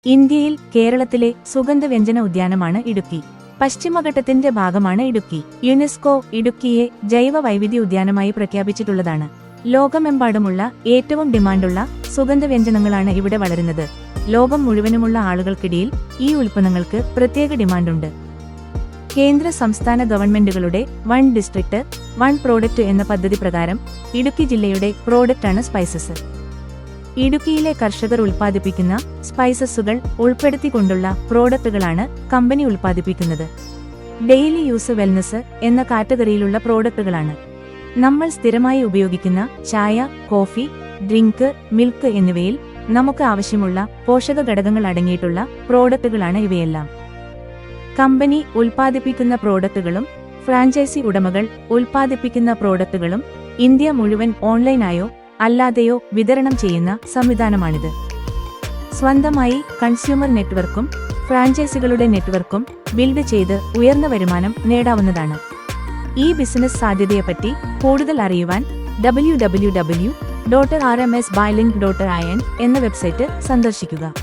ഇന്ത്യയിൽ കേരളത്തിലെ സുഗന്ധവ്യഞ്ജന ഉദ്യാനമാണ് ഇടുക്കി. പശ്ചിമഘട്ടത്തിന്റെ ഭാഗമാണ് ഇടുക്കി. യുനെസ്കോ ഇടുക്കിയെ ജൈവ വൈവിധ്യ ഉദ്യാനമായി പ്രഖ്യാപിച്ചിട്ടുള്ളതാണ്. ലോകമെമ്പാടുമുള്ള ഏറ്റവും ഡിമാൻഡുള്ള സുഗന്ധവ്യഞ്ജനങ്ങളാണ് ഇവിടെ വളരുന്നത്. ലോകം മുഴുവനുമുള്ള ആളുകൾക്കിടയിൽ ഈ ഉൽപ്പന്നങ്ങൾക്ക് പ്രത്യേക ഡിമാൻഡുണ്ട്. കേന്ദ്ര സംസ്ഥാന ഗവൺമെന്റുകളുടെ വൺ ഡിസ്ട്രിക്ട് വൺ പ്രോഡക്റ്റ് എന്ന പദ്ധതി പ്രകാരം ഇടുക്കി ജില്ലയുടെ പ്രോഡക്റ്റാണ് സ്പൈസസ്. ഇടുക്കിയിലെ കർഷകർ ഉൽപ്പാദിപ്പിക്കുന്ന സ്പൈസസുകൾ ഉൾപ്പെടുത്തിക്കൊണ്ടുള്ള പ്രോഡക്റ്റുകളാണ് കമ്പനി ഉൽപ്പാദിപ്പിക്കുന്നത്. ഡെയിലി യൂസ് വെൽനസ് എന്ന കാറ്റഗറിയിലുള്ള പ്രോഡക്റ്റുകളാണ്. നമ്മൾ സ്ഥിരമായി ഉപയോഗിക്കുന്ന ചായ, കോഫി, ഡ്രിങ്ക്, മിൽക്ക് എന്നിവയിൽ നമുക്ക് ആവശ്യമുള്ള പോഷക ഘടകങ്ങൾ അടങ്ങിയിട്ടുള്ള പ്രോഡക്റ്റുകളാണ് ഇവയെല്ലാം. കമ്പനി ഉൽപ്പാദിപ്പിക്കുന്ന പ്രോഡക്റ്റുകളും ഫ്രാഞ്ചൈസി ഉടമകൾ ഉൽപ്പാദിപ്പിക്കുന്ന പ്രോഡക്റ്റുകളും ഇന്ത്യ മുഴുവൻ ഓൺലൈനായോ അല്ലാതെയോ വിതരണം ചെയ്യുന്ന സംവിധാനമാണിത്. സ്വന്തമായി കൺസ്യൂമർ നെറ്റ്വർക്കും ഫ്രാഞ്ചൈസികളുടെ നെറ്റ്വർക്കും ബിൽഡ് ചെയ്ത് ഉയർന്ന വരുമാനം നേടാവുന്നതാണ്. ഈ ബിസിനസ് സാധ്യതയെപ്പറ്റി കൂടുതൽ അറിയുവാൻ www.rmsbylink.in എന്ന വെബ്സൈറ്റ് സന്ദർശിക്കുക.